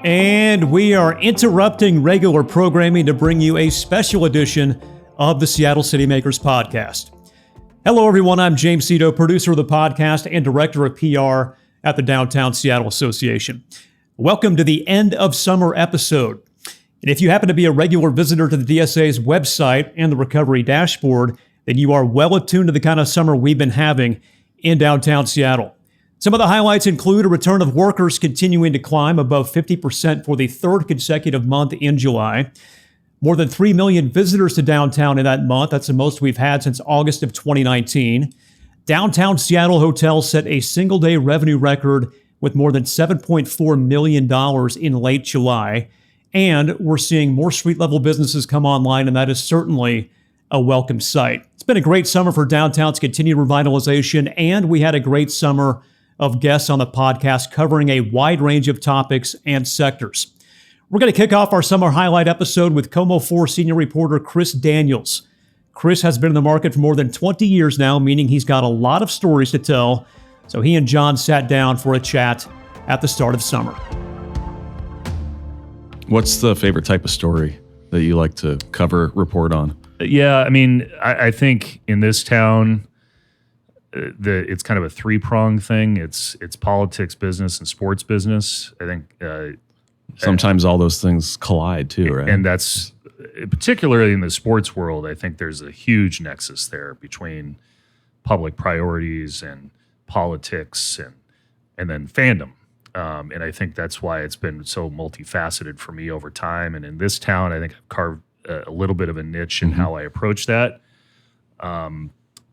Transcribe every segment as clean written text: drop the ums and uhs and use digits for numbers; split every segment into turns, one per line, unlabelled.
And we are interrupting regular programming to bring you a special edition of the Seattle City Makers podcast. Hello, everyone. I'm James Cito, producer of the podcast and director of PR at the Downtown Seattle Association. Welcome to the end of summer episode. And if you happen to be a regular visitor to the DSA's website and the recovery dashboard, then you are well attuned to the kind of summer we've been having in downtown Seattle. Some of the highlights include a return of workers continuing to climb above 50% for the third consecutive month in July. More than 3 million visitors to downtown in that month. That's the most we've had since August of 2019. Downtown Seattle hotels set a single-day revenue record with more than $7.4 million in late July. And we're seeing more street-level businesses come online, and that is certainly a welcome sight. It's been a great summer for downtown's continued revitalization, and we had a great summer of guests on the podcast covering a wide range of topics and sectors. We're going to kick off our summer highlight episode with KOMO 4 senior reporter Chris Daniels. Chris has been in the market for more than 20 years now, meaning he's got a lot of stories to tell. So he and John sat down for a chat at the start of summer.
What's the favorite type of story that you like to cover, report on?
Yeah, I mean, I think in this town, it's kind of a three-pronged thing. It's politics, business, and sports business. I think
sometimes all those things collide too, right?
And that's particularly in the sports world. I think there's a huge nexus there between public priorities and politics and then fandom. And I think that's why it's been so multifaceted for me over time. And in this town, I think I've carved a little bit of a niche in how I approach that.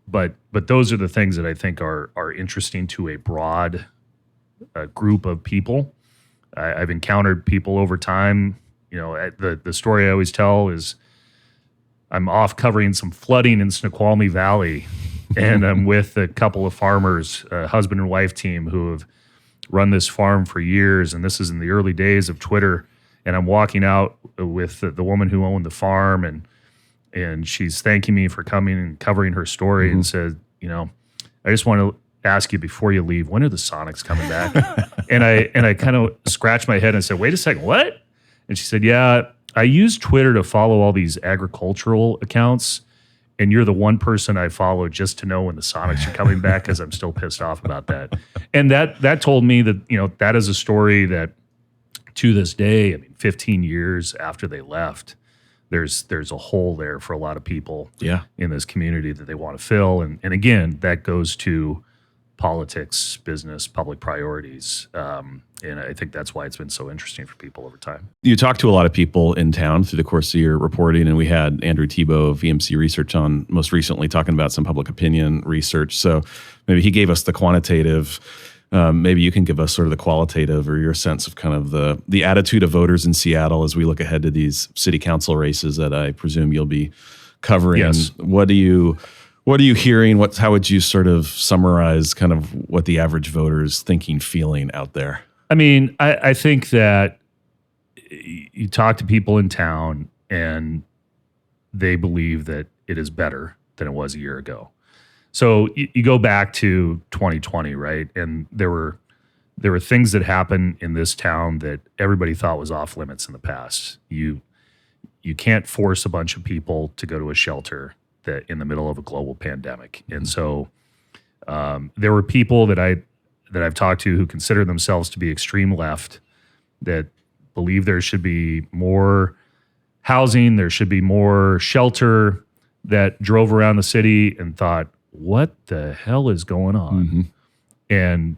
But those are the things that I think are interesting to a broad group of people. I've encountered people over time. You know, the story I always tell is I'm off covering some flooding in Snoqualmie Valley, and I'm with a couple of farmers, a husband and wife team who have run this farm for years, and this is in the early days of Twitter. And I'm walking out with the woman who owned the farm, and she's thanking me for coming and covering her story and said, you know, I just want to ask you before you leave, when are the Sonics coming back? and I kind of scratched my head and said, wait a second, what? And she said, yeah, I use Twitter to follow all these agricultural accounts, and you're the one person I follow just to know when the Sonics are coming back because I'm still pissed off about that. And that told me that, you know, that is a story that to this day, I mean, 15 years after they left, there's a hole there for a lot of people in this community that they want to fill. And again, that goes to politics, business, public priorities. And I think that's why it's been so interesting for people over time.
You talked to a lot of people in town through the course of your reporting, and we had Andrew Tebow of EMC Research on most recently talking about some public opinion research. So maybe he gave us the quantitative. Maybe you can give us sort of the qualitative or your sense of kind of the attitude of voters in Seattle as we look ahead to these city council races that I presume you'll be covering.
Yes.
What are you hearing? How would you sort of summarize kind of what the average voter is thinking, feeling out there?
I mean, I think that you talk to people in town and they believe that it is better than it was a year ago. So you go back to 2020, right? And there were things that happened in this town that everybody thought was off limits in the past. You can't force a bunch of people to go to a shelter that in the middle of a global pandemic. And so there were people that I've talked to who consider themselves to be extreme left, that believe there should be more housing, there should be more shelter, that drove around the city and thought, what the hell is going on? And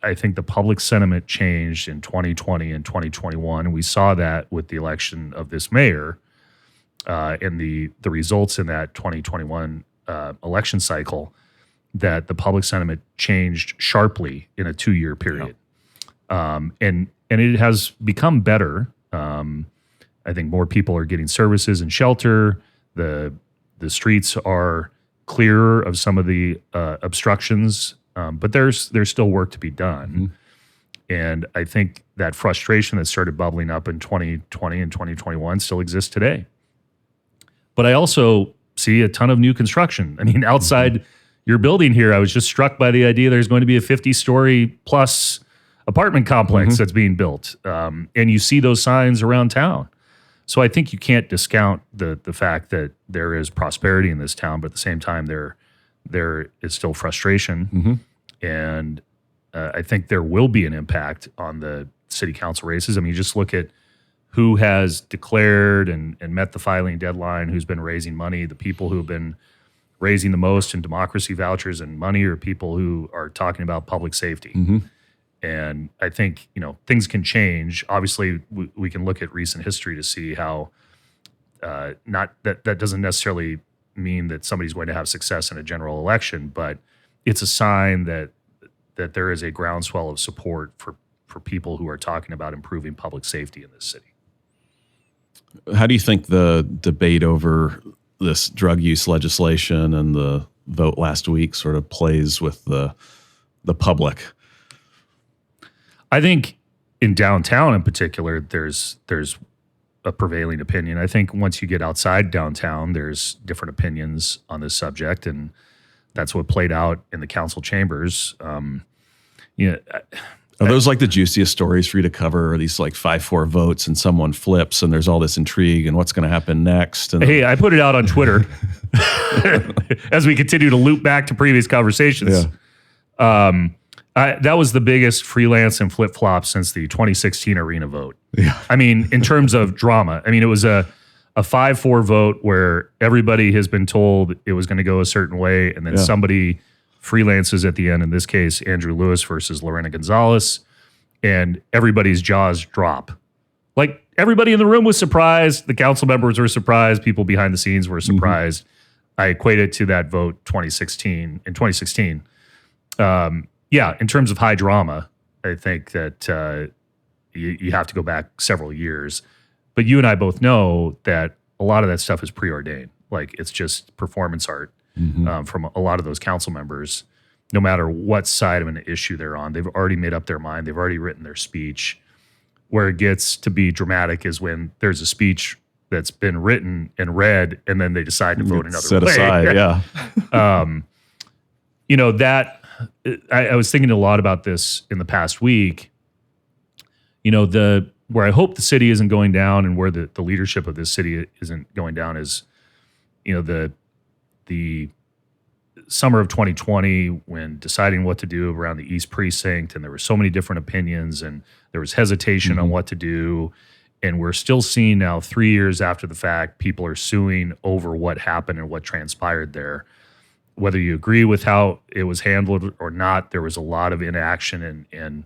I think the public sentiment changed in 2020 and 2021. And we saw that with the election of this mayor and the results in that 2021 election cycle, that the public sentiment changed sharply in a 2-year period. And it has become better. I think more people are getting services and shelter. The streets are clearer of some of the obstructions, but there's still work to be done. And I think that frustration that started bubbling up in 2020 and 2021 still exists today. But I also see a ton of new construction. I mean, outside your building here, I was just struck by the idea there's going to be a 50-story plus apartment complex that's being built. And you see those signs around town. So I think you can't discount the fact that there is prosperity in this town, but at the same time, there is still frustration. And I think there will be an impact on the city council races. I mean, you just look at who has declared and met the filing deadline, who's been raising money. The people who have been raising the most in democracy vouchers and money are people who are talking about public safety. And I think, things can change. Obviously, we can look at recent history to see how not that doesn't necessarily mean that somebody's going to have success in a general election, but it's a sign that there is a groundswell of support for people who are talking about improving public safety in this city.
How do you think the debate over this drug use legislation and the vote last week sort of plays with the public?
I think in downtown in particular, there's a prevailing opinion. I think once you get outside downtown, there's different opinions on this subject, and that's what played out in the council chambers.
Are those like the juiciest stories for you to cover? Are these like 5-4 votes and someone flips and there's all this intrigue and what's going to happen next? And
hey, I put it out on Twitter as we continue to loop back to previous conversations. That was the biggest freelance and flip-flop since the 2016 arena vote. I mean, in terms of drama, I mean, it was a 5-4 vote where everybody has been told it was going to go a certain way, and then somebody freelances at the end, in this case, Andrew Lewis versus Lorena Gonzalez, and everybody's jaws drop. Like, everybody in the room was surprised. The council members were surprised. People behind the scenes were surprised. I equate it to that vote in 2016. In terms of high drama, I think that you have to go back several years. But you and I both know that a lot of that stuff is preordained. Like, it's just performance art. From a lot of those council members, no matter what side of an issue they're on. They've already made up their mind. They've already written their speech. Where it gets to be dramatic is when there's a speech that's been written and read, and then they decide to vote another
set
way.
Aside,
I was thinking a lot about this in the past week. Where I hope the city isn't going down and where the leadership of this city isn't going down is, the summer of 2020, when deciding what to do around the East Precinct, and there were so many different opinions and there was hesitation on what to do. And we're still seeing now, 3 years after the fact, people are suing over what happened and what transpired there. Whether you agree with how it was handled or not, there was a lot of inaction and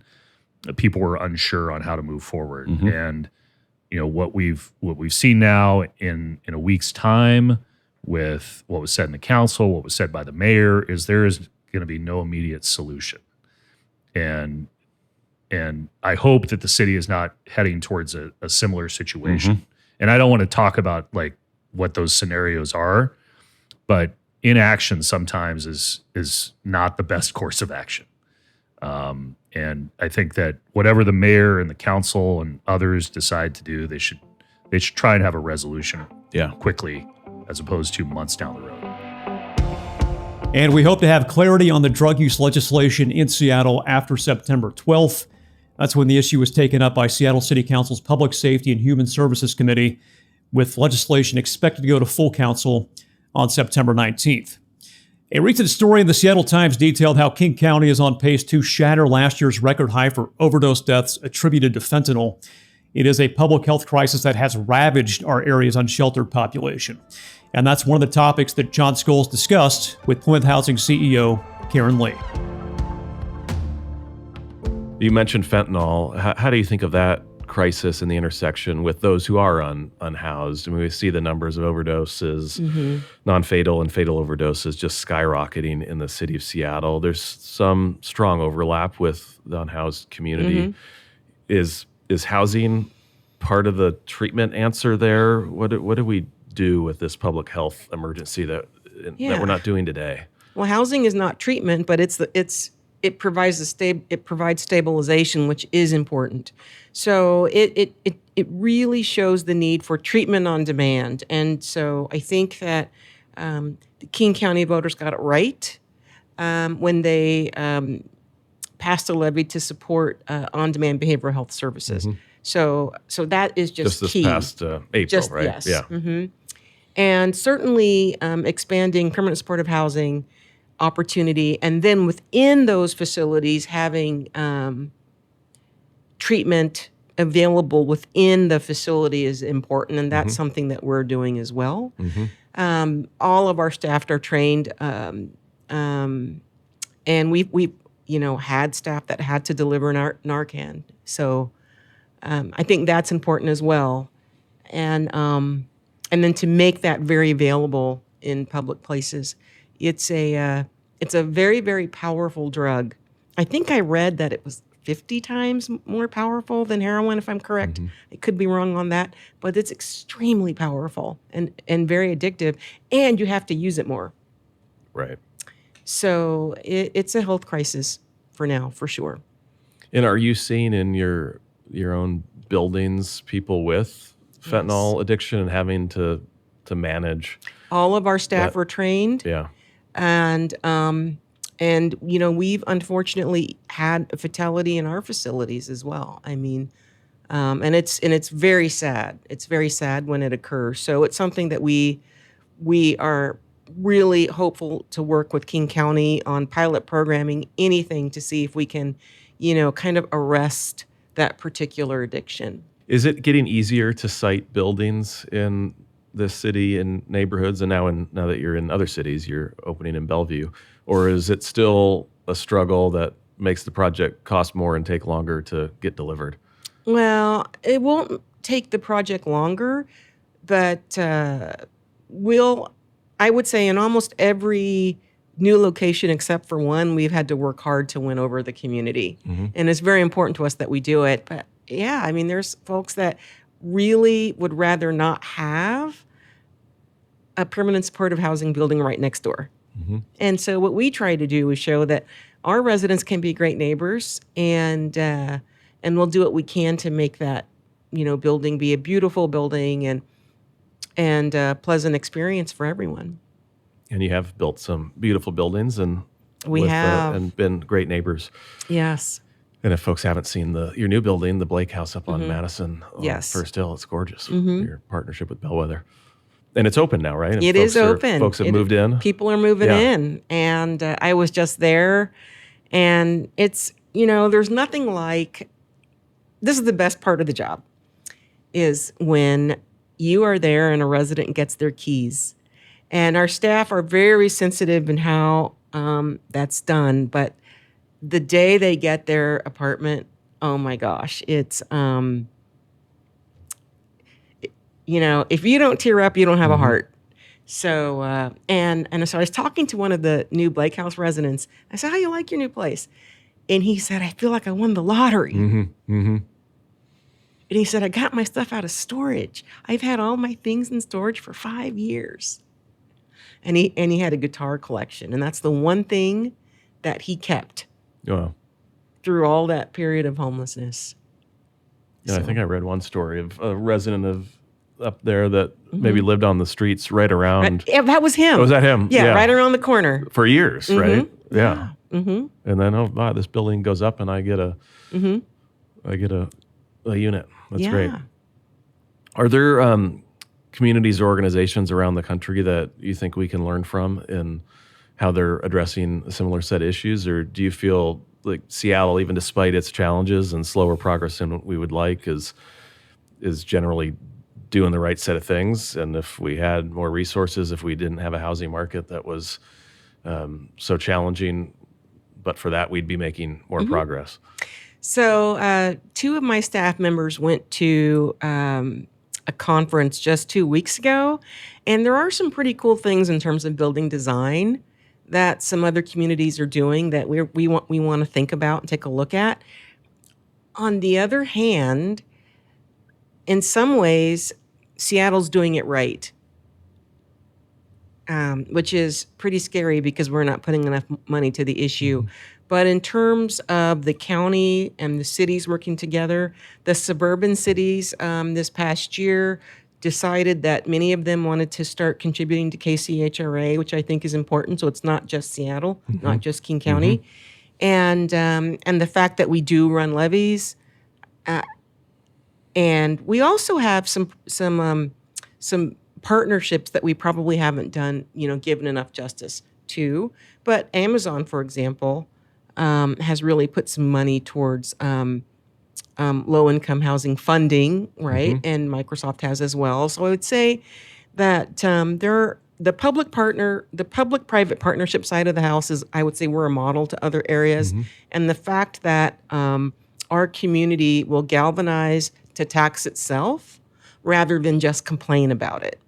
people were unsure on how to move forward. And, what we've seen now in a week's time, with what was said in the council, what was said by the mayor, is there is going to be no immediate solution. And I hope that the city is not heading towards a similar situation. And I don't want to talk about like what those scenarios are, but inaction sometimes is not the best course of action. And I think that whatever the mayor and the council and others decide to do, they should try and have a resolution quickly, as opposed to months down the road.
And we hope to have clarity on the drug use legislation in Seattle after September 12th. That's when the issue was taken up by Seattle City Council's Public Safety and Human Services Committee, with legislation expected to go to full council on September 19th. A recent story in the Seattle Times detailed how King County is on pace to shatter last year's record high for overdose deaths attributed to fentanyl. It is a public health crisis that has ravaged our area's unsheltered population. And that's one of the topics that John Scholes discussed with Plymouth Housing CEO Karen Lee.
You mentioned fentanyl. How do you think of that crisis in the intersection with those who are unhoused? I mean, we see the numbers of overdoses, non-fatal and fatal overdoses just skyrocketing in the city of Seattle. There's some strong overlap with the unhoused community. Is housing part of the treatment answer there? What do we do with this public health emergency that we're not doing today?
Well, housing is not treatment, but it provides stabilization, which is important. So it really shows the need for treatment on demand. And so I think that the King County voters got it right when they passed a levy to support on-demand behavioral health services. So that is just
this
key.
past April, right?
Yes.
Yeah.
And certainly expanding permanent supportive housing opportunity, and then within those facilities having treatment available within the facility is important, and that's something that we're doing as well. All of our staff are trained, and we've had staff that had to deliver Narcan. So I think that's important as well, and then to make that very available in public places. It's a very, very powerful drug. I think I read that it was 50 times more powerful than heroin, if I'm correct. I could be wrong on that, but it's extremely powerful and very addictive, and you have to use it more.
Right.
So it's a health crisis for now, for sure.
And are you seeing in your own buildings people with fentanyl addiction and having to manage?
All of our staff are trained.
Yeah.
And we've unfortunately had a fatality in our facilities as well. I mean, and it's very sad. It's very sad when it occurs. So it's something that we are really hopeful to work with King County on pilot programming, anything to see if we can, kind of arrest that particular addiction.
Is it getting easier to site buildings in this city and neighborhoods, and now that you're in other cities, you're opening in Bellevue, or is it still a struggle that makes the project cost more and take longer to get delivered?
Well, it won't take the project longer, but I would say in almost every new location except for one, we've had to work hard to win over the community. And it's very important to us that we do it. But yeah, I mean, there's folks that really would rather not have a permanent supportive housing building right next door. And so what we try to do is show that our residents can be great neighbors, and we'll do what we can to make that, building be a beautiful building and a pleasant experience for everyone.
And you have built some beautiful buildings, and
We have.
and been great neighbors.
Yes.
And if folks haven't seen your new building, the Blake House up on Madison, on
Yes.
First Hill, it's gorgeous. Your partnership with Bellwether, and it's open now, right? And
It is open.
Folks have moved in.
People are moving in, and I was just there, and it's there's nothing like. This is the best part of the job, is when you are there and a resident gets their keys, and our staff are very sensitive in how that's done, but the day they get their apartment, oh my gosh, it's if you don't tear up, you don't have a heart. So and so I was talking to one of the new Blake House residents. I said, "How you like your new place?" And he said, "I feel like I won the lottery." And he said, "I got my stuff out of storage. I've had all my things in storage for 5 years." And he had a guitar collection, and that's the one thing that he kept.
Wow.
Through all that period of homelessness.
Yeah, I think I read one story of a resident up there that maybe lived on the streets right around.
Yeah, that was him.
Oh, was that him?
Yeah, right around the corner.
For years, right? Yeah.
Mm-hmm.
And then, wow, this building goes up, and I get a unit. That's great. Are there communities or organizations around the country that you think we can learn from in how they're addressing a similar set of issues, or do you feel like Seattle, even despite its challenges and slower progress than what we would like, is generally doing the right set of things? And if we had more resources, if we didn't have a housing market that was so challenging, but for that, we'd be making more progress.
So 2 of my staff members went to a conference just 2 weeks ago, and there are some pretty cool things in terms of building design that some other communities are doing that we want to think about and take a look at. On the other hand, in some ways, Seattle's doing it right, which is pretty scary because we're not putting enough money to the issue. But in terms of the county and the cities working together, the suburban cities this past year decided that many of them wanted to start contributing to KCHRA, which I think is important. So it's not just Seattle, not just King County. and the fact that we do run levies, and we also have some partnerships that we probably haven't done, given enough justice to. But Amazon, for example, has really put some money towards low-income housing funding, right? And Microsoft has as well. So I would say that the public-private partnership side of the house is, I would say, we're a model to other areas. And the fact that our community will galvanize to tax itself rather than just complain about it.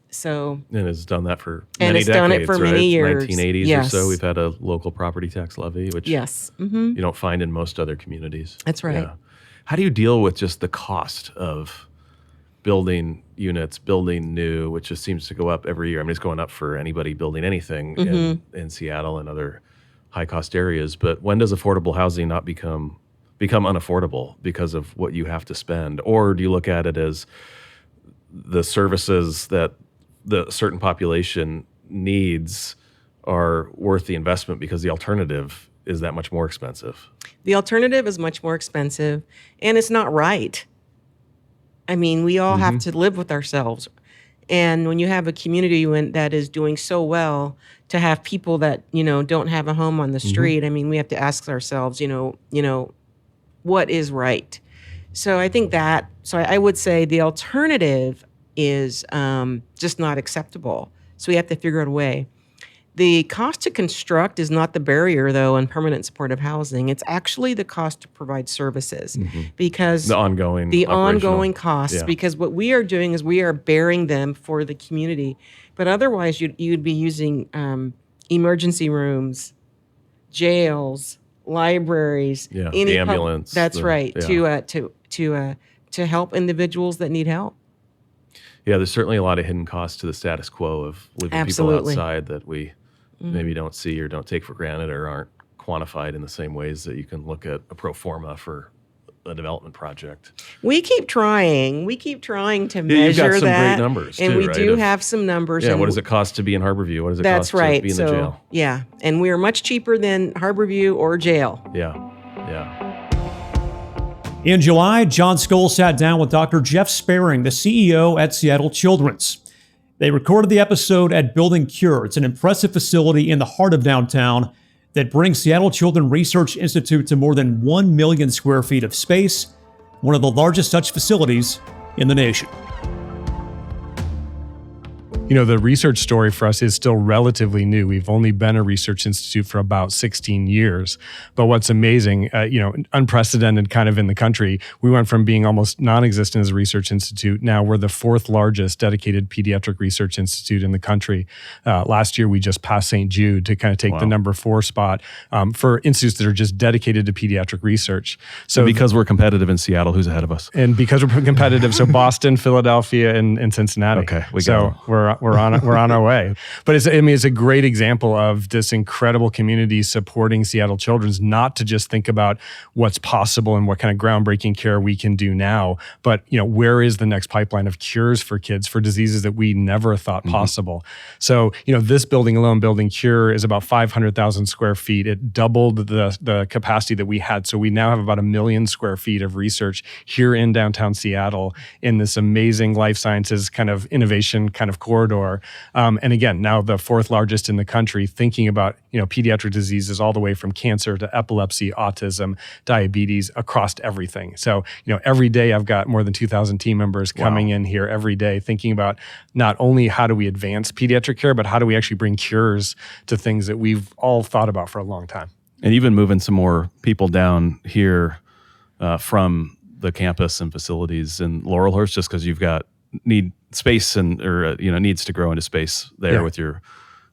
So,
and it's done that for
and
many
it's
decades,
done it for
right?
many years.
1980s
Yes.
or so, we've had a local property tax levy, which
Yes.
you don't find in most other communities.
That's right.
Yeah. How do you deal with just the cost of building units, building new, which just seems to go up every year? I mean, it's going up for anybody building anything in Seattle and other high-cost areas. But when does affordable housing not become unaffordable because of what you have to spend? Or do you look at it as the services that the certain population needs are worth the investment because the alternative is that much more expensive?
The alternative is much more expensive, and it's not right. I mean, we all have to live with ourselves. And when you have a community that is doing so well, to have people that, don't have a home on the street, I mean, we have to ask ourselves, what is right? So I think I would say the alternative is just not acceptable. So we have to figure out a way. The cost to construct is not the barrier, though, in permanent supportive housing. It's actually the cost to provide services, because
The ongoing
costs.
Yeah.
Because what we are doing is we are bearing them for the community, but otherwise you'd be using emergency rooms, jails, libraries,
the ambulance.
That's right. To help individuals that need help.
Yeah, there's certainly a lot of hidden costs to the status quo of living
Absolutely.
people outside that we maybe don't see or don't take for granted or aren't quantified in the same ways that you can look at a pro forma for a development project.
We keep trying to measure
You've got some
that.
great numbers,
and
too,
we
right?
do have some numbers.
Yeah,
and
what does it cost to be in Harborview? What does it
That's
cost
right.
to be in the jail?
Yeah, and we are much cheaper than Harborview or jail.
Yeah.
In July, John Skoll sat down with Dr. Jeff Sperring, the CEO at Seattle Children's. They recorded the episode at Building Cure. It's an impressive facility in the heart of downtown that brings Seattle Children Research Institute to more than 1 million square feet of space, one of the largest such facilities in the nation.
The research story for us is still relatively new. We've only been a research institute for about 16 years. But what's amazing, unprecedented kind of in the country, we went from being almost non-existent as a research institute. Now we're the 4th largest dedicated pediatric research institute in the country. Last year, we just passed St. Jude to kind of take the number 4 spot for institutes that are just dedicated to pediatric research. So
And because we're competitive in Seattle, who's ahead of us?
And because we're competitive, so Boston, Philadelphia, and Cincinnati.
Okay,
we're on our way. But it's a great example of this incredible community supporting Seattle Children's, not to just think about what's possible and what kind of groundbreaking care we can do now, but where is the next pipeline of cures for kids for diseases that we never thought possible. So this building alone, Building Cure, is about 500,000 square feet. It doubled the capacity that we had. So we now have about 1 million square feet of research here in downtown Seattle in this amazing life sciences kind of innovation kind of corridor. And again, now the 4th largest in the country, thinking about pediatric diseases all the way from cancer to epilepsy, autism, diabetes, across everything. So every day I've got more than 2,000 team members coming in here every day thinking about not only how do we advance pediatric care, but how do we actually bring cures to things that we've all thought about for a long time.
And even moving some more people down here from the campus and facilities in Laurelhurst, just because you've got need space needs to grow into space there with your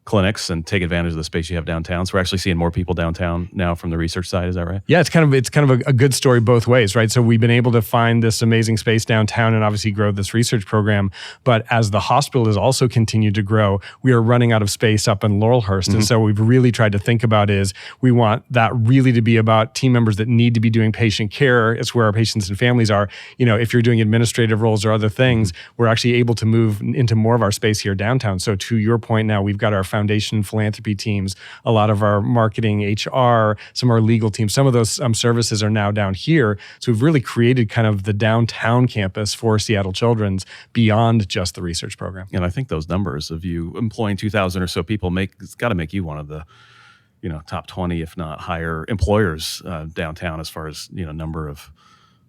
clinics and take advantage of the space you have downtown. So we're actually seeing more people downtown now from the research side. Is that right?
Yeah, it's kind of a good story both ways, right? So we've been able to find this amazing space downtown and obviously grow this research program. But as the hospital has also continued to grow, we are running out of space up in Laurelhurst. And so we've really tried to think about is we want that really to be about team members that need to be doing patient care. It's where our patients and families are. If you're doing administrative roles or other things, we're actually able to move into more of our space here downtown. So to your point now, we've got our foundation philanthropy teams, a lot of our marketing, HR, some of our legal teams, some of those services are now down here. So we've really created kind of the downtown campus for Seattle Children's beyond just the research program.
And I think those numbers of you employing 2,000 or so people it's got to make you one of the top 20, if not higher, employers downtown as far as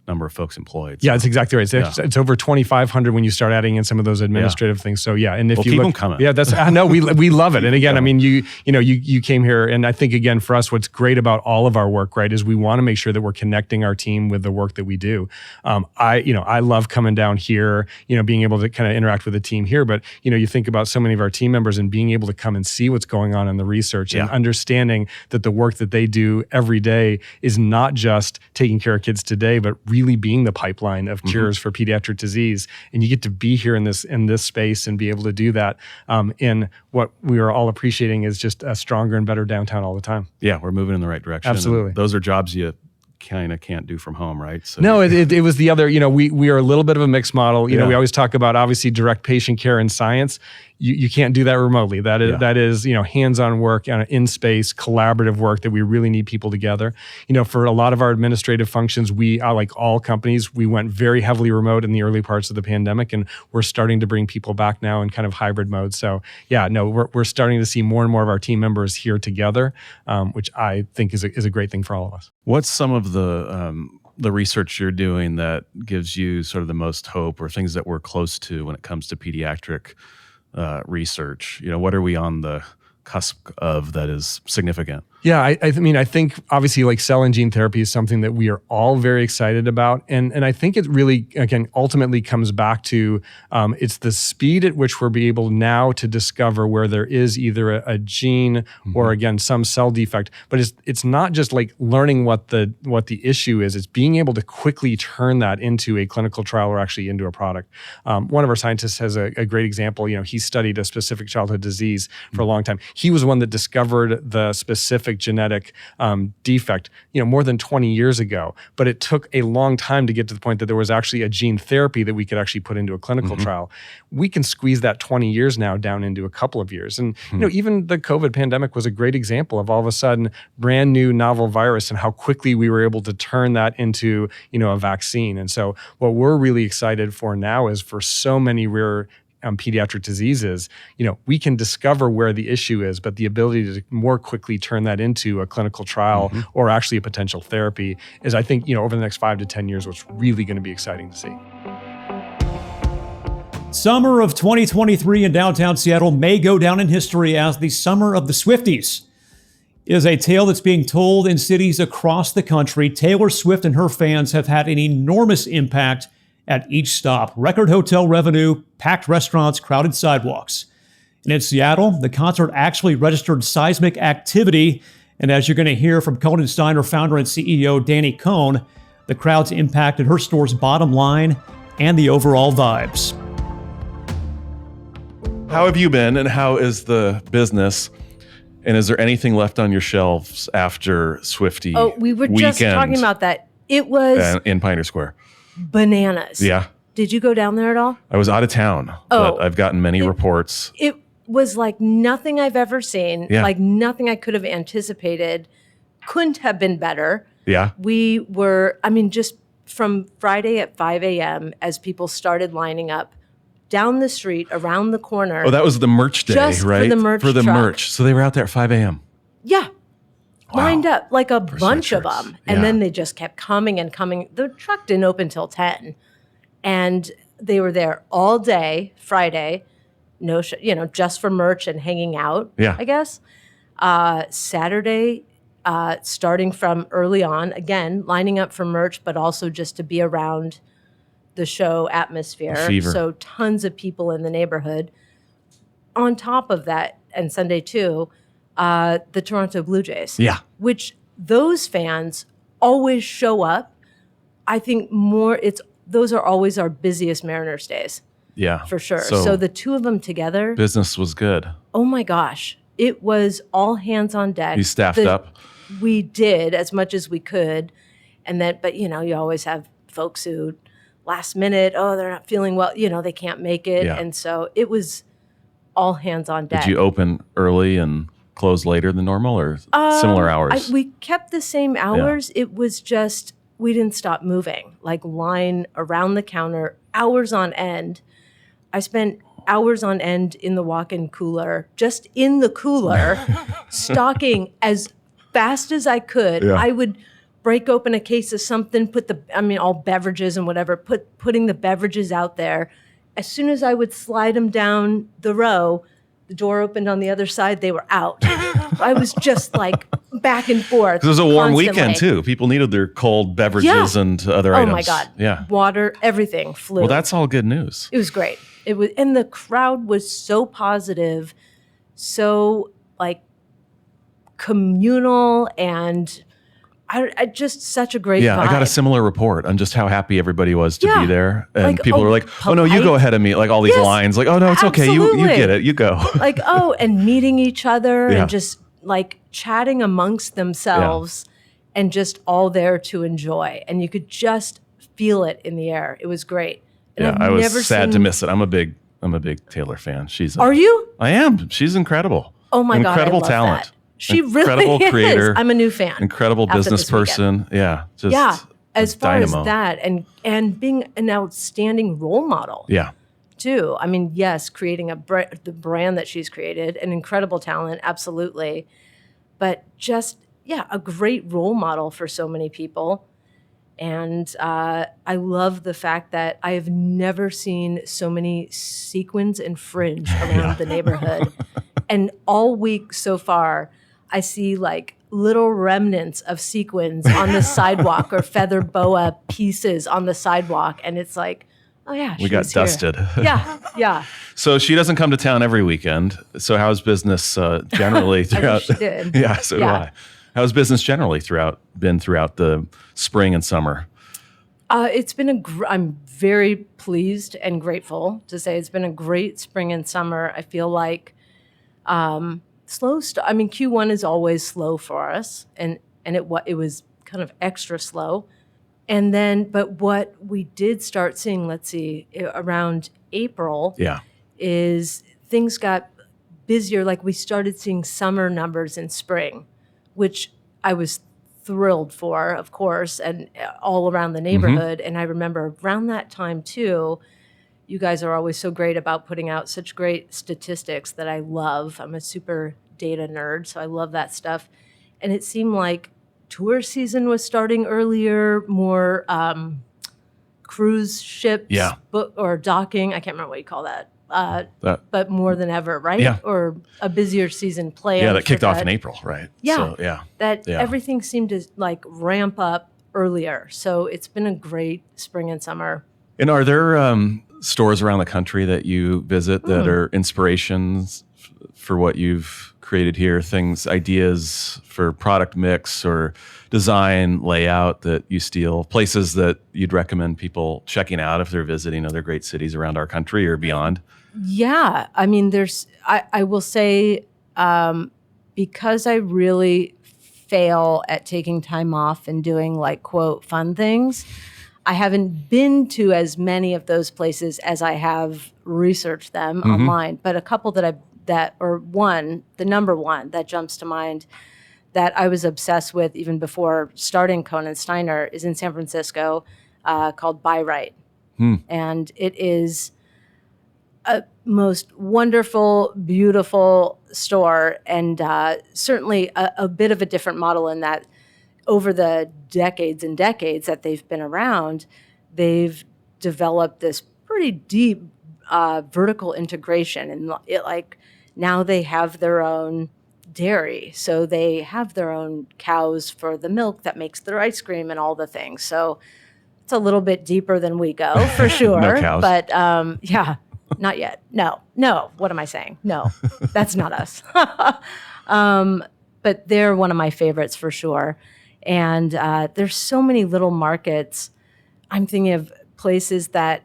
number of folks employed.
Yeah, that's exactly right. It's over 2,500 when you start adding in some of those administrative things. So yeah, and if you
keep
look,
them coming.
Yeah, I know we love it. And again, I mean, you came here, and I think again for us, what's great about all of our work, right, is we want to make sure that we're connecting our team with the work that we do. I love coming down here, being able to kind of interact with the team here. But you think about so many of our team members and being able to come and see what's going on in the research and understanding that the work that they do every day is not just taking care of kids today, but really being the pipeline of cures for pediatric disease. And you get to be here in this space and be able to do that. And what we are all appreciating is just a stronger and better downtown all the time.
Yeah, we're moving in the right direction.
Absolutely.
And those are jobs you kind of can't do from home, right? So
no, it was the other, we are a little bit of a mixed model. We always talk about obviously direct patient care and science. You can't do that remotely. That is hands-on work, in space, collaborative work that we really need people together. For a lot of our administrative functions, we, like all companies, we went very heavily remote in the early parts of the pandemic, and we're starting to bring people back now in kind of hybrid mode. So we're starting to see more and more of our team members here together, which I think is a great thing for all of us.
What's some of the research you're doing that gives you sort of the most hope, or things that we're close to when it comes to pediatric research? What are we on the cusp of that is significant?
Yeah, I mean, I think obviously like cell and gene therapy is something that we are all very excited about. And I think it really, again, ultimately comes back to it's the speed at which we're able now to discover where there is either a gene or, again, some cell defect. But it's not just like learning what the issue is. It's being able to quickly turn that into a clinical trial or actually into a product. One of our scientists has a great example. He studied a specific childhood disease for a long time. He was one that discovered the specific genetic defect, more than 20 years ago. But it took a long time to get to the point that there was actually a gene therapy that we could actually put into a clinical trial. We can squeeze that 20 years now down into a couple of years. And even the COVID pandemic was a great example of all of a sudden brand new novel virus and how quickly we were able to turn that into a vaccine. And so what we're really excited for now is for so many rare pediatric diseases, we can discover where the issue is, but the ability to more quickly turn that into a clinical trial or actually a potential therapy is, I think, over the next 5 to 10 years, what's really going to be exciting to see.
Summer of 2023 in downtown Seattle may go down in history as the Summer of the Swifties. It is a tale that's being told in cities across the country. Taylor Swift and her fans have had an enormous impact at each stop. Record hotel revenue, packed restaurants, crowded sidewalks. And in Seattle, the concert actually registered seismic activity. And as you're going to hear from Conan Steiner founder and CEO Dani Cone, the crowds impacted her store's bottom line and the overall vibes.
How have you been, and how is the business? And is there anything left on your shelves after Swiftie?
Oh, we were just talking about that. It was
in Pioneer Square.
Bananas.
Yeah.
Did you go down there at all?
I was out of town, but I've gotten many reports.
It was like nothing I've ever seen, like nothing I could have anticipated. Couldn't have been better.
Yeah.
We were, just from Friday at 5 a.m. as people started lining up down the street, around the corner.
Oh, that was the merch day,
just
right?
For the merch
For the
truck.
merch. So they were out there at 5 a.m.
Yeah.
Wow.
Lined up like a bunch of
sweatshirts.
them. And
Yeah.
then they just kept coming and coming. The truck didn't open till 10. And they were there all day, Friday, just for merch and hanging out, I guess. Saturday, starting from early on, again, lining up for merch, but also just to be around the show atmosphere.
Fever.
So tons of people in the neighborhood. On top of that, and Sunday too, the Toronto Blue Jays.
Yeah.
Which those fans always show up. I think those are always our busiest Mariners days.
Yeah.
For sure. So the two of them together.
Business was good.
Oh my gosh. It was all hands on deck.
You staffed up?
We did as much as we could. But you always have folks who last minute, they're not feeling well, they can't make it.
Yeah.
And so it was all hands on deck.
Did you open early and close later than normal, or similar hours?
We kept the same hours. Yeah. It was just, we didn't stop moving, like line around the counter, hours on end. I spent hours on end in the walk-in cooler, just in the cooler, stocking as fast as I could. Yeah. I would break open a case of something, all beverages and whatever, putting the beverages out there. As soon as I would slide them down the row, the door opened on the other side, they were out. I was just like back and forth.
It was a warm weekend too. People needed their cold beverages and other items.
Oh my God.
Yeah.
Water, everything flew.
Well, that's all good news.
It was great. It was, and the crowd was so positive, so like communal, and I just such a great vibe.
I got a similar report on just how happy everybody was to be there. And like, people were like,
polite.
"Oh no, you go ahead of me." Like all these lines, like, "Oh no, it's okay. You get it. You go."
Like, and meeting each other and just like chatting amongst themselves and just all there to enjoy. And you could just feel it in the air. It was great. And
I was sad to miss it. I'm a big Taylor fan.
Are you?
I am. She's incredible.
Oh my God,
incredible
I love
talent.
That. She
incredible
really
creator,
is. I'm a new fan.
Incredible business person. Yeah.
As far
dynamo.
as that and being an outstanding role model.
Yeah.
Too. I mean, yes, creating the brand that she's created, an incredible talent, absolutely. But just, a great role model for so many people. And I love the fact that I have never seen so many sequins and fringe around the neighborhood. And all week so far, I see like little remnants of sequins on the sidewalk or feather boa pieces on the sidewalk. And it's like, oh yeah,
we got dusted.
Yeah.
So she doesn't come to town every weekend. So how's business generally throughout?
I wish she did.
Yeah, so do I. How's business generally throughout the spring and summer?
It's been I'm very pleased and grateful to say it's been a great spring and summer. I feel like Q1 is always slow for us, and it was kind of extra slow. And then, but what we did start seeing, around April, is things got busier. Like we started seeing summer numbers in spring, which I was thrilled for, of course, and all around the neighborhood. Mm-hmm. And I remember around that time too, you guys are always so great about putting out such great statistics that I love. I'm a super data nerd, so I love that stuff. And it seemed like tour season was starting earlier, more cruise ships or docking. I can't remember what you call that. But more than ever, right?
Yeah.
Or a busier season planned.
Yeah, that kicked off in April, right?
Yeah. So, everything seemed to like ramp up earlier. So it's been a great spring and summer.
And are there stores around the country that you visit that are inspirations for what you've created here? Ideas for product mix or design, layout that you steal? Places that you'd recommend people checking out if they're visiting other great cities around our country or beyond?
Yeah. I mean, I will say, because I really fail at taking time off and doing like, quote, fun things, I haven't been to as many of those places as I have researched them online. But a couple the number one that jumps to mind that I was obsessed with even before starting Cohen & Steiner is in San Francisco, called Buy Right. And it is a most wonderful, beautiful store, and certainly a bit of a different model in that over the decades and decades that they've been around, they've developed this pretty deep vertical integration. And now they have their own dairy. So they have their own cows for the milk that makes their ice cream and all the things. So it's a little bit deeper than we go, for sure.
No cows.
But not yet. No. What am I saying? No, that's not us. But they're one of my favorites for sure. And there's so many little markets. I'm thinking of places that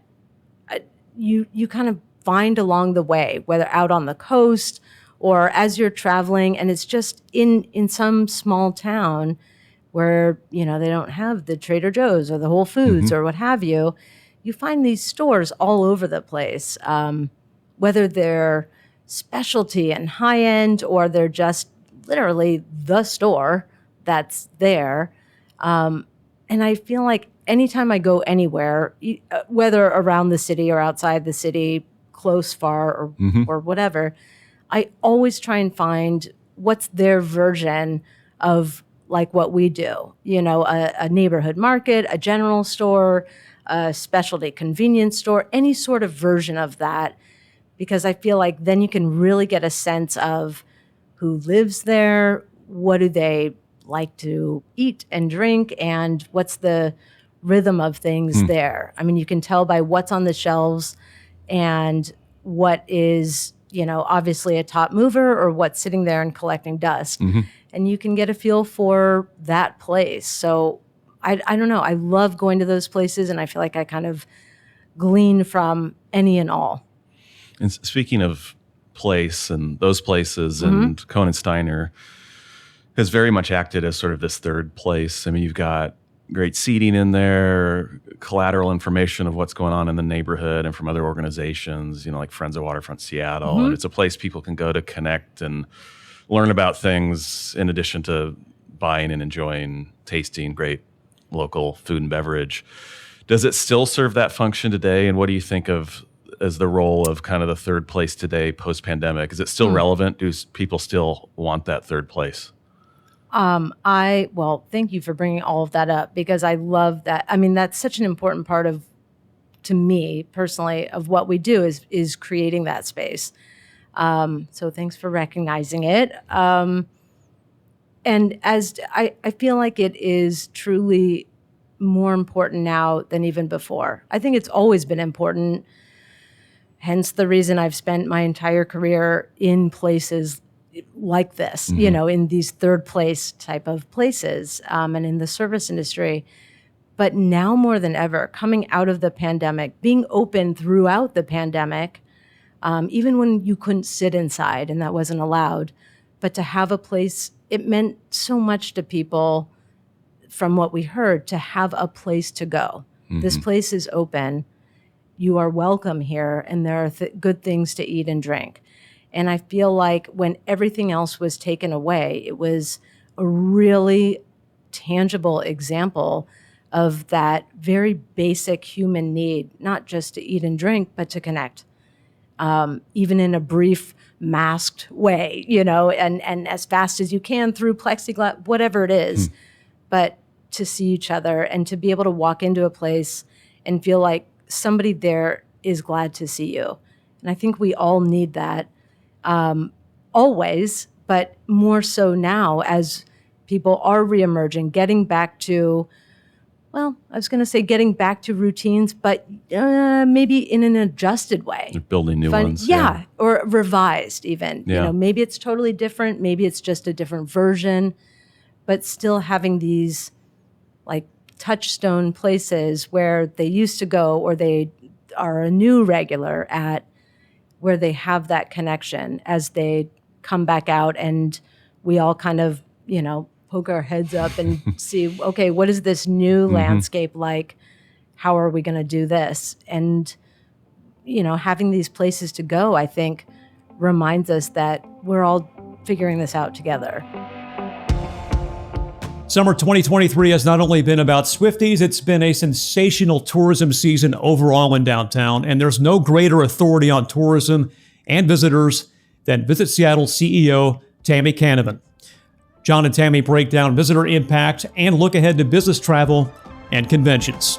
you kind of find along the way, whether out on the coast or as you're traveling, and it's just in some small town where they don't have the Trader Joe's or the Whole Foods or what have you. You find these stores all over the place, whether they're specialty and high end, or they're just literally the store that's there. And I feel like anytime I go anywhere, whether around the city or outside the city, close, far, or whatever, I always try and find what's their version of like what we do. You know, a neighborhood market, a general store, a specialty convenience store, any sort of version of that, because I feel like then you can really get a sense of who lives there, what do they like to eat and drink, and what's the rhythm of things there. I mean, you can tell by what's on the shelves and what is, you know, obviously a top mover or what's sitting there and collecting dust. And you can get a feel for that place. So I don't know. I love going to those places, and I feel like I kind of glean from any and all.
And speaking of place and those places, and Cone & Steiner has very much acted as sort of this third place. I mean, you've got great seating in there, collateral information of what's going on in the neighborhood and from other organizations, you know, like Friends of Waterfront Seattle. And it's a place people can go to connect and learn about things in addition to buying and enjoying, tasting great local food and beverage. Does it still serve that function today? And what do you think of as the role of kind of the third place today post-pandemic? Is it still relevant? Do people still want that third place?
Well, thank you for bringing all of that up, because I love that. I mean, that's such an important part of, to me personally, of what we do is creating that space. So thanks for recognizing it. And as I feel like it is truly more important now than even before. I think it's always been important. Hence the reason I've spent my entire career in places like this, you know, in these third place type of places, and in the service industry. But now more than ever, coming out of the pandemic, being open throughout the pandemic, even when you couldn't sit inside and that wasn't allowed, but to have a place, it meant so much to people, from what we heard, to have a place to go. This place is open. You are welcome here, and there are good things to eat and drink. And I feel like when everything else was taken away, it was a really tangible example of that very basic human need, not just to eat and drink, but to connect, even in a brief, masked way, you know, and as fast as you can through plexiglass, whatever it is, but to see each other and to be able to walk into a place and feel like somebody there is glad to see you. And I think we all need that. Always, but more so now as people are reemerging, getting back to, well, I was going to say getting back to routines, but maybe in an adjusted way.
They're building new ones.
Yeah, or revised even.
Yeah.
You know, maybe it's totally different. Maybe it's just a different version, but still having these like touchstone places where they used to go, or they are a new regular at, where they have that connection as they come back out, and we all kind of, you know, poke our heads up and see, okay, what is this new landscape like? How are we going to do this? And, you know, having these places to go, I think, reminds us that we're all figuring this out together.
Summer 2023 has not only been about Swifties, it's been a sensational tourism season overall in downtown, and there's no greater authority on tourism and visitors than Visit Seattle CEO Tammy Canavan. Jon and Tammy break down visitor impact and look ahead to business travel and conventions.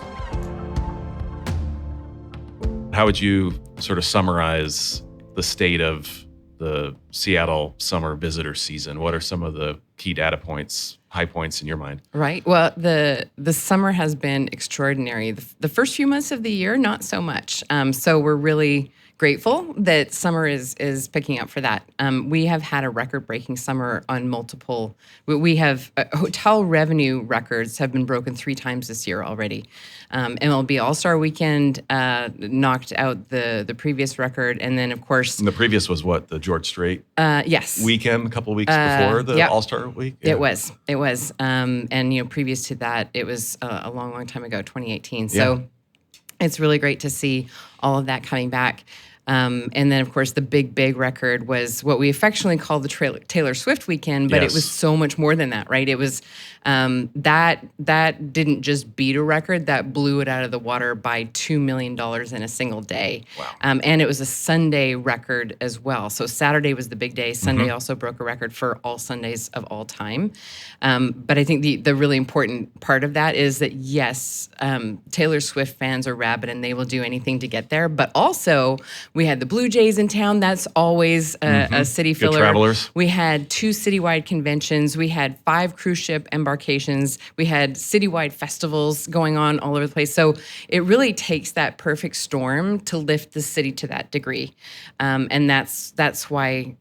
How would you sort of summarize the state of the Seattle summer visitor season? What are some of the key data points, high points in your mind?
Right. Well, the summer has been extraordinary. The first few months of the year, not so much. So we're really grateful that summer is picking up for that. We have had a record-breaking summer on multiple. We have hotel revenue records have been broken 3 times this year already. MLB All-Star Weekend knocked out the previous record, and then of course,
And the previous was what, the George Strait
yes,
weekend, a couple of weeks before the
yep.
All-Star Week.
Yeah. It was, and you know, previous to that, it was a long time ago, 2018. So it's really great to see all of that coming back. And then, of course, the big record was what we affectionately call the Taylor Swift weekend, but
Yes.
it was so much more than that, right? It was that didn't just beat a record, that blew it out of the water by $2 million in a single day.
Wow.
And it was a Sunday record as well. So Saturday was the big day. Sunday also broke a record for all Sundays of all time. But I think the really important part of that is that, yes, Taylor Swift fans are rabid and they will do anything to get there. But also, we had the Blue Jays in town. That's always a city
Good
filler.
travelers.
We had 2 citywide conventions. We had 5 cruise ship embarkations. We had citywide festivals going on all over the place. So it really takes that perfect storm to lift the city to that degree. And that's why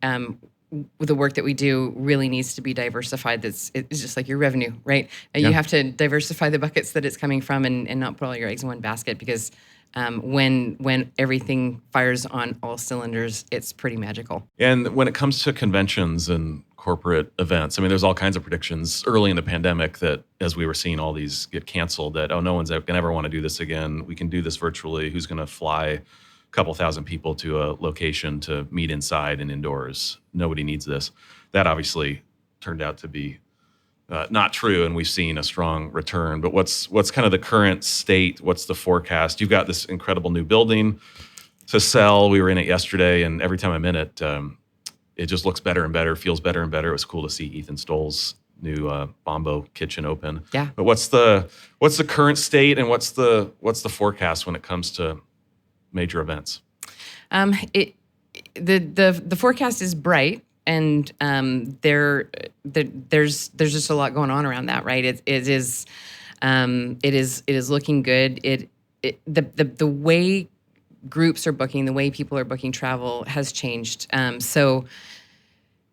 the work that we do really needs to be diversified. It's just like your revenue, right? You have to diversify the buckets that it's coming from and not put all your eggs in one basket, because when everything fires on all cylinders, it's pretty magical.
And when it comes to conventions and corporate events, I mean, there's all kinds of predictions early in the pandemic that as we were seeing all these get canceled, that, oh, no one's going to ever want to do this again. We can do this virtually. Who's going to fly a couple thousand people to a location to meet inside and indoors? Nobody needs this. That obviously turned out to be not true, and we've seen a strong return. But what's kind of the current state? What's the forecast? You've got this incredible new building to sell. We were in it yesterday, and every time I'm in it, it just looks better and better, feels better and better. It was cool to see Ethan Stoll's new Bombo kitchen open.
Yeah.
But what's the current state, and what's the forecast when it comes to major events?
The forecast is bright. And there's just a lot going on around that, right? It is looking good. The way groups are booking, the way people are booking travel has changed. So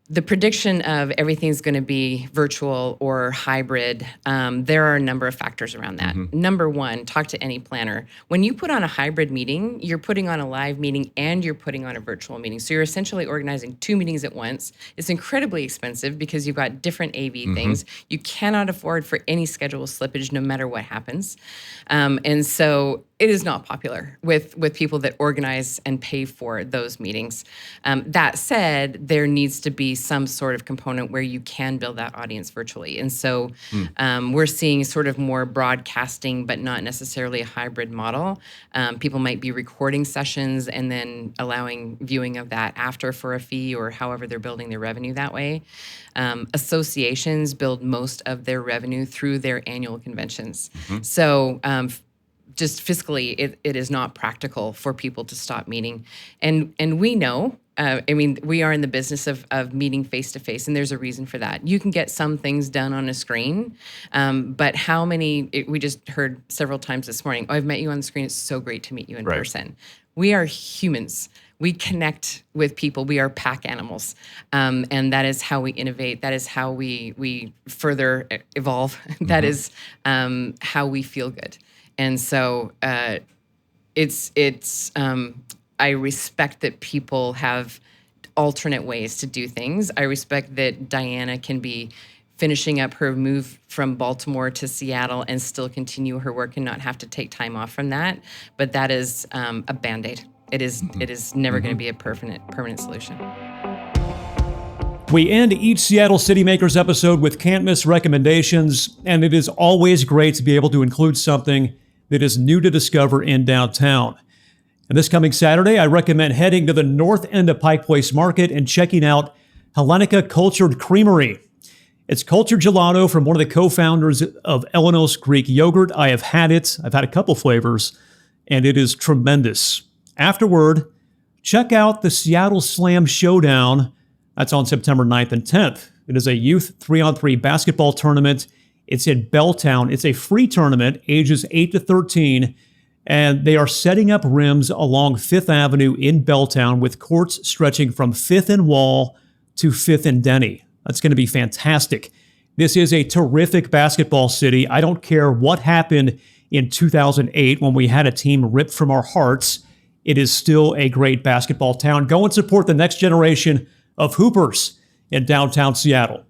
the prediction of everything's going to be virtual or hybrid, there are a number of factors around that. Number one, talk to any planner. When you put on a hybrid meeting, you're putting on a live meeting and you're putting on a virtual meeting. So you're essentially organizing 2 meetings at once. It's incredibly expensive because you've got different AV things. You cannot afford for any schedule slippage no matter what happens. And so it is not popular with people that organize and pay for those meetings. That said, there needs to be some sort of component where you can build that audience virtually. And so we're seeing sort of more broadcasting, but not necessarily a hybrid model. People might be recording sessions and then allowing viewing of that after for a fee, or however they're building their revenue that way. Associations build most of their revenue through their annual conventions. So just fiscally, it is not practical for people to stop meeting. And we know, we are in the business of meeting face-to-face, and there's a reason for that. You can get some things done on a screen, but how many, we just heard several times this morning, oh, I've met you on the screen, it's so great to meet you in person. We are humans. We connect with people. We are pack animals. And that is how we innovate. That is how we further evolve. That is how we feel good. And so I respect that people have alternate ways to do things. I respect that Diana can be finishing up her move from Baltimore to Seattle and still continue her work and not have to take time off from that. But that is a Band-Aid. It is never going to be a permanent solution.
We end each Seattle City Makers episode with can't miss recommendations, and it is always great to be able to include something that is new to discover in downtown. And this coming Saturday, I recommend heading to the north end of Pike Place Market and checking out Hellenica Cultured Creamery. It's cultured gelato from one of the co-founders of Eleanos Greek Yogurt. I have had it. I've had a couple flavors, and it is tremendous. Afterward, check out the Seattle Slam Showdown. That's on September 9th and 10th. It is a youth 3-on-3 basketball tournament. It's in Belltown. It's a free tournament, ages 8 to 13, and they are setting up rims along 5th Avenue in Belltown with courts stretching from 5th and Wall to 5th and Denny. That's going to be fantastic. This is a terrific basketball city. I don't care what happened in 2008 when we had a team ripped from our hearts. It is still a great basketball town. Go and support the next generation of hoopers in downtown Seattle.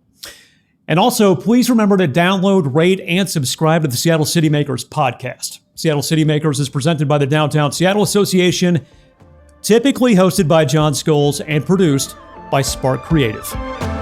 And also, please remember to download, rate, and subscribe to the Seattle City Makers podcast. Seattle City Makers is presented by the Downtown Seattle Association. typically hosted by John Scholes and produced by Spark Creative.